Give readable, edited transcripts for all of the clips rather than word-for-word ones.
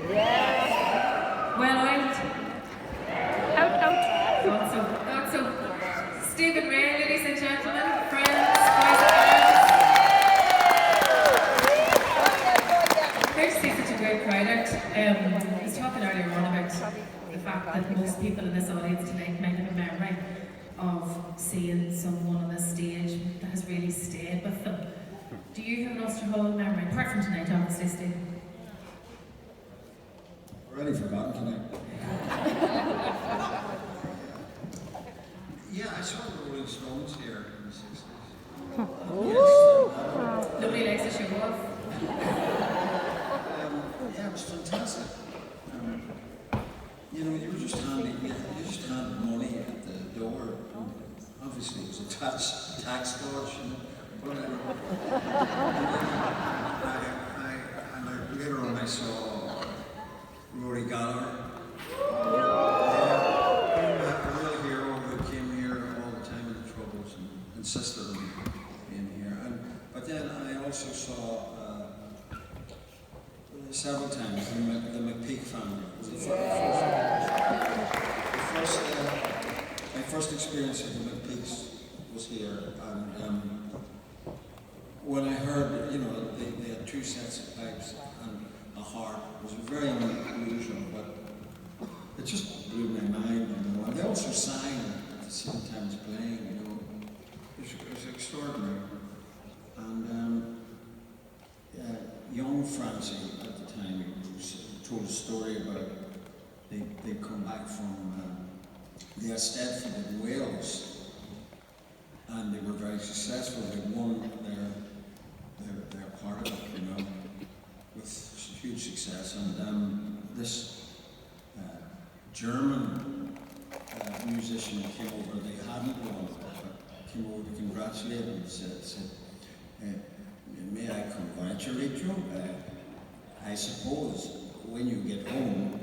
Well oiled. Thought so. Stephen Rea, ladies and gentlemen, friends, boys and girls. Great to see such a great crowd out. I was talking earlier on about the fact that most people in this audience tonight might have a memory of seeing someone on this stage that has really stayed with them. Do you have an Ulster Hall memory, apart from tonight, obviously, Steve? Already forgotten tonight. Yeah, I saw the Rolling Stones here in the 60s. Yes. Nobody likes to show off. Yeah, it was fantastic. You know, you just handed money at the door. Obviously, it was a tax dodge, you know. But later on, I saw Rory Gallagher. A real hero who came here all the time in the Troubles and insisted on being here. But then I also saw several times the McPeak family. It was my first experience of the McPeaks was here, and when I heard, you know, they had two sets of pipes and a harp, it was very unusual, but it just blew my mind, you know. And they also sang at the same time as playing, you know. It was extraordinary. And young Francie at the time told a story about they'd come back from the Eisteddfod in Wales, and they were very successful. They won their part of it, you know, with huge success. And this German musician came over. They hadn't won, but came over to congratulate them and said, "May I congratulate you? I suppose when you get home,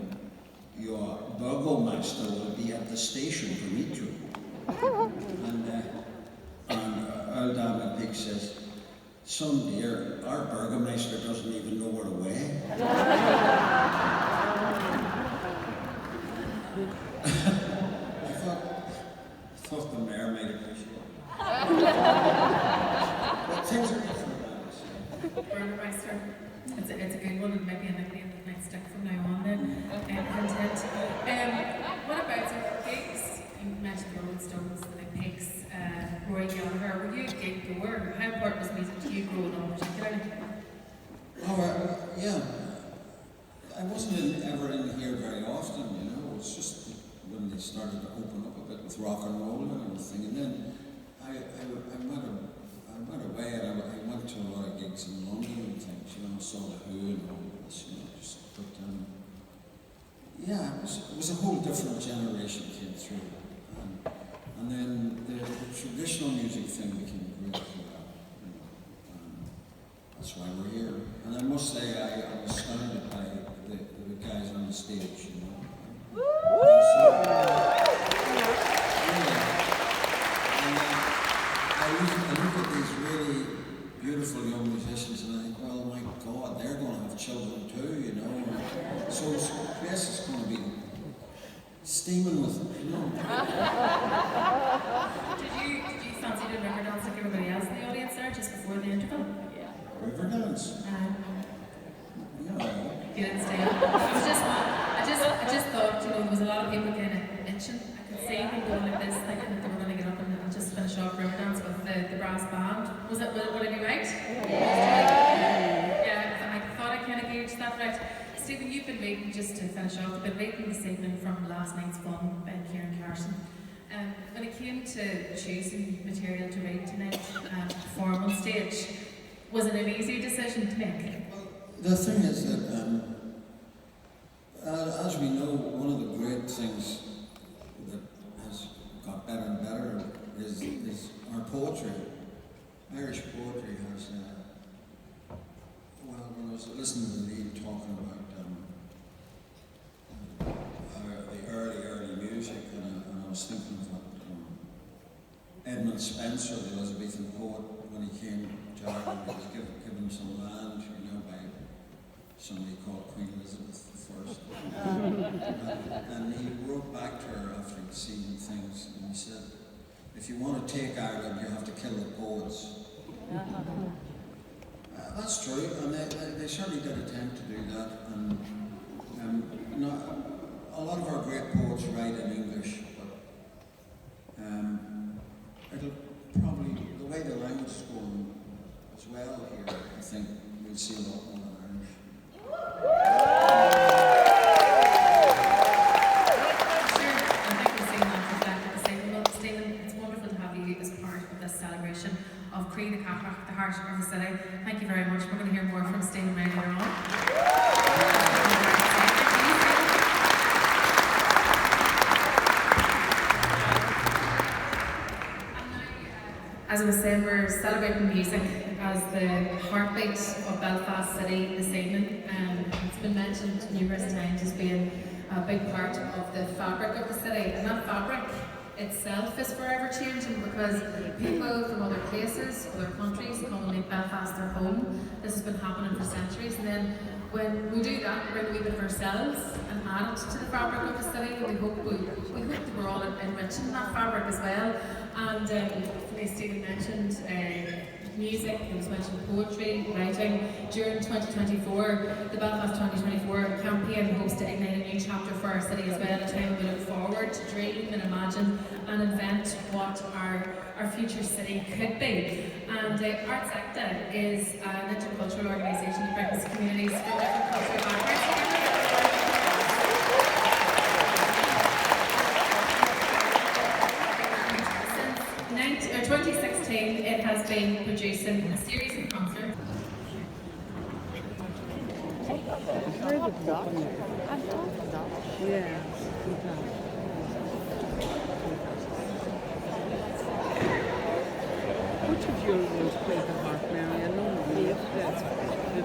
your burgomaster will be at the station to meet you." And Earl McPeak says, "Son dear, our burgomaster doesn't even know we're away." I thought the mayor might appreciate it. But things are different. Burgermeister. It's a good one, and maybe a nickname that might stick from now on then. What about the gigs? You mentioned the Rolling Stones, the Big Pigs, Rory Gallagher. Were you a gig goer? How important was music to you growing up particularly? Yeah. I wasn't ever in here very often, you know. It was just when they started to open up a bit with rock and roll and everything. And then I went away and I went to a lot of gigs in London and things, you know, saw the Who and all this, you know, but yeah, it was a whole different generation came through. And then the traditional music thing became great as well, you know. That's why we're here. And I must say, I was astounded by the guys on the stage, you know. I look at these really beautiful young musicians and I think, well, my God, they're going to have children too, you know. So yes, it's going to be steaming with them, you know. Did you fancy doing river dance like everybody else in the audience there just before the interval? River dance? No. You didn't stay up. I just thought, you know, there was a lot of people kind of itching. I could see them going like this, thinking that they were going to get up and just finish off river dance with the brass band. Would I be right? Yeah, I thought I kind of gauged that right. Stephen, you've been reading, just to finish off, you've been reading this evening from last night's fun by Kieran Carson. When it came to choosing material to read tonight and perform on stage, was it an easy decision to make? The thing is that, as we know, one of the great things that has got better and better is our poetry. Irish poetry has, well, when I was listening to Lee talking about the early music, and I was thinking of what Edmund Spenser, the Elizabethan poet, when he came to Ireland, he was given some land, you know, by somebody called Queen Elizabeth I. And he wrote back to her after he'd seen things, and he said, if you want to take Ireland, you have to kill the poets. That's true, and they certainly did attempt to do that. And a lot of our great poets write in English, but it'll probably, the way the language is going as well here, I think we'll see a lot more in Irish. Sure, I think we're seeing that reflected the same. Well, Stephen, it's wonderful to have you as part of this celebration of Crea the Cathrach, the heart of the city. Thank you very much. We're going to hear more from Stephen later on. As I was saying, we're celebrating music as the heartbeat of Belfast City this evening. It's been mentioned numerous times as being a big part of the fabric of the city, and that fabric itself is forever changing because people from other places, other countries, come and make Belfast their home. This has been happening for centuries, and then when we do that, we bring a wee bit of ourselves and add it to the fabric of the city, and we hope that we're all enriching that fabric as well. And as Stephen mentioned, music, he was mentioned poetry, writing. During 2024, the Belfast 2024 campaign hopes to ignite a new chapter for our city as well, a time when we look forward to dream and imagine and invent what our future city could be. And Arts Acta is an intercultural organisation that brings communities from different cultural backgrounds together. 2016, it has been producing a series of concerts. Yeah. Which of your was played the harp, Mary? I know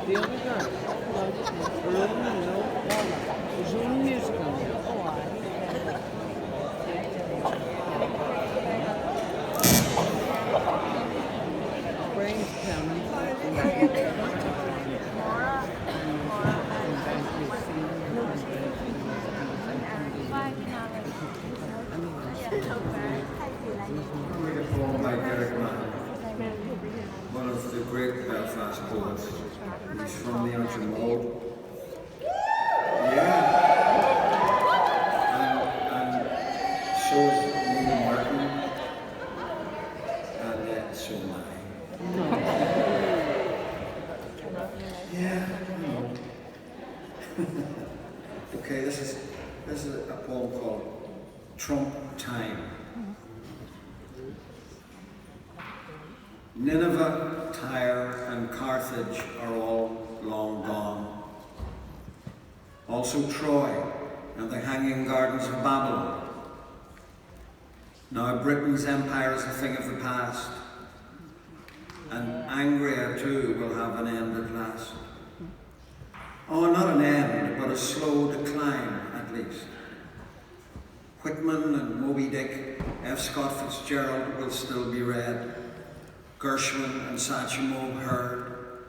the other girl. There's only musical. Read a poem by Derek Mahon, one of the great Belfast poets. He's from the Ulster Hall. Yeah. And so is Neil Martin, and so am I. Yeah. Okay, this is a poem called Trump Time. Nineveh, Tyre, and Carthage are all long gone. Also Troy and the hanging gardens of Babylon. Now Britain's empire is a thing of the past, and Angria too will have an end at last. Oh, not an end, but a slow decline at least. Whitman and Moby Dick, F. Scott Fitzgerald will still be read. Gershwin and Satchmo heard,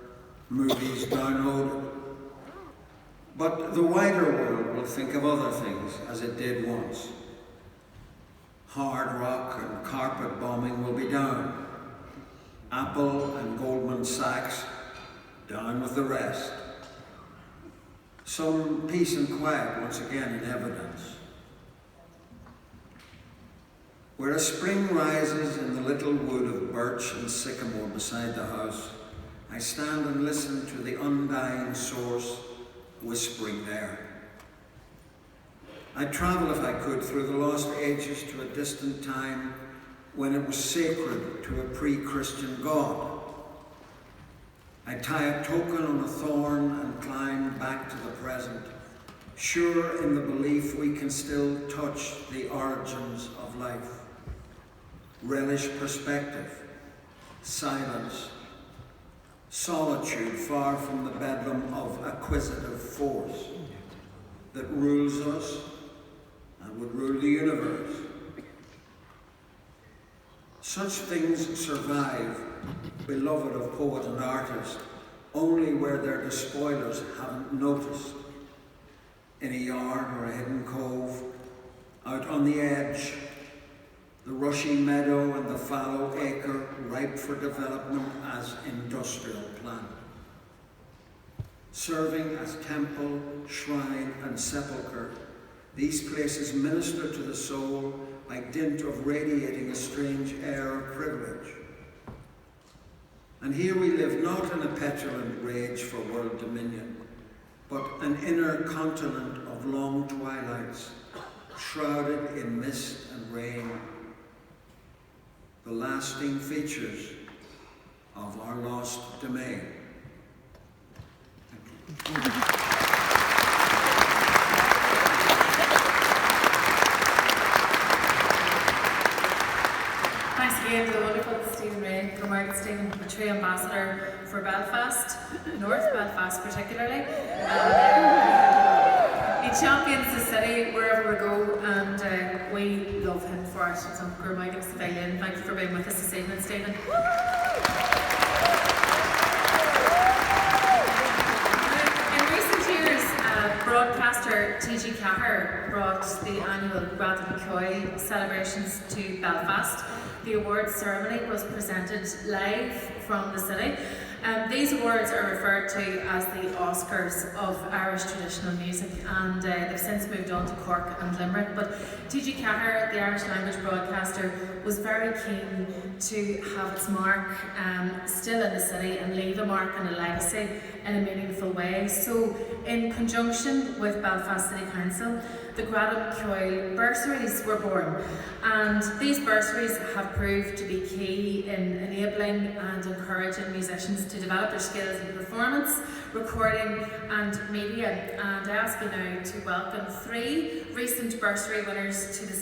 movies downloaded. But the wider world will think of other things as it did once. Hard rock and carpet bombing will be down. Apple and Goldman Sachs down with the rest. Some peace and quiet once again in evidence. Where a spring rises in the little wood of birch and sycamore beside the house, I stand and listen to the undying source whispering there. I'd travel if I could through the lost ages to a distant time when it was sacred to a pre-Christian God. I'd tie a token on a thorn and climb back to the present, sure in the belief we can still touch the origins of life. Relish perspective, silence, solitude far from the bedlam of acquisitive force that rules us and would rule the universe. Such things survive, beloved of poet and artist, only where their despoilers haven't noticed. In a yard or a hidden cove, out on the edge, the rushy meadow and the fallow acre ripe for development as industrial plant. Serving as temple, shrine and sepulchre, these places minister to the soul by dint of radiating a strange air of privilege. And here we live not in a petulant rage for world dominion, but an inner continent of long twilights, shrouded in mist and rain, the lasting features of our lost domain. Thank you. Thanks again to the wonderful Rea Croi, Stephen, a true ambassador for Belfast, North Belfast particularly. He champions the city wherever we go, and we love him for it. So, thank you for being with us this evening, Stephen. In recent years, broadcaster T.G. Cathrach brought the annual Rea Croi celebrations to Belfast. The awards ceremony was presented live from the city. These awards are referred to as the Oscars of Irish traditional music, and they've since moved on to Cork and Limerick. But T.G. Cathrach, the Irish language broadcaster, was very keen to have its mark still in the city and leave a mark and a legacy in a meaningful way. So, in conjunction with Belfast City Council, the Rea Croi bursaries were born, and these bursaries have proved to be key in enabling and encouraging musicians to develop their skills in performance, recording and media. And I ask you now to welcome 3 recent bursary winners to the